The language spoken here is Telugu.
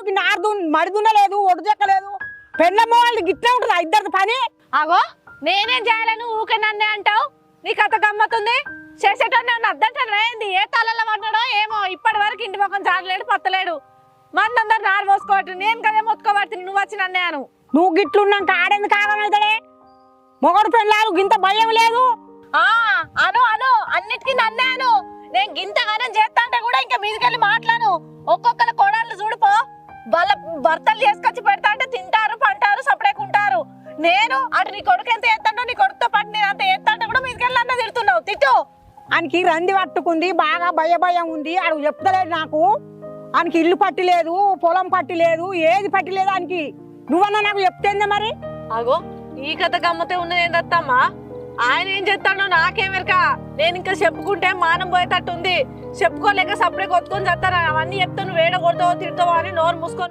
వాళ్ళకి నార్దు మడిదున్నలేదు ఒడుజెక్కలేదు పెళ్ళమ్మ వాళ్ళు గిట్లే ఉంటుంది ఇద్దరిది పని. అగో నేనేం చేయాలని ఊకే నన్నే అంటావు? నీ కథ గమ్మతుంది. చేసేటోనే అద్దంటానే ఏంది? ఏ తలలో పడ్డాడో ఏమో ఇప్పటి వరకు ఇంటి మొక్కం చాలలేడు పత్తలేడు. మనందరు నారు పోసుకోవట్టు నేను కదే మొత్తుకోబడుతుంది. నువ్వు వచ్చి నన్నే అను. నువ్వు గిట్లున్నాక ఆడేందుకు కాలమవుతాడే? మొగడు పెళ్ళాలు గింత భయం లేదు. అను అను అన్నిటికీ నన్నే అను. నేను గింతగానం చేస్తా అంటే కూడా ఇంకా మీదకెళ్ళి మాట్లాను. ఒక్కొక్కరు కోడళ్ళు చూడిపో, వాళ్ళ భర్తలు చేసుకొచ్చి పెడతా అంటే తింటారు పంటారు సపడేకుంటారు. నేను అటు నీ కొడుకు ఎంత ఎత్తాడో నీ కొడుకుతో పాటు నేను అంత ఎత్తా అంటే కూడా మీదకెళ్ళి అన్న తిడుతున్నావు. తిట్టు. ఆయనకి రంది పట్టుకుంది, బాగా భయం ఉంది. అడుగు చెప్తలేదు నాకు. ఆయనకి ఇల్లు పట్టి లేదు, పొలం పట్టి లేదు, ఏది పట్టి లేదు ఆయనకి. నువ్వన్నా నాకు చెప్తేందే మరి. అగో ఈ కథ గమ్మతే ఉన్నది ఏందత్తమ్మా? ఆయన ఏం చేస్తాడో నాకేమెరక. నేను ఇంకా చెప్పుకుంటే మానం పోయేటట్టు ఉంది. చెప్పుకోలేక సపరేట్ కొట్టుకొని చేస్తాను. అవన్నీ చెప్తాను వేడ కొడతావో తిడతావో అని నోరు మూసుకొని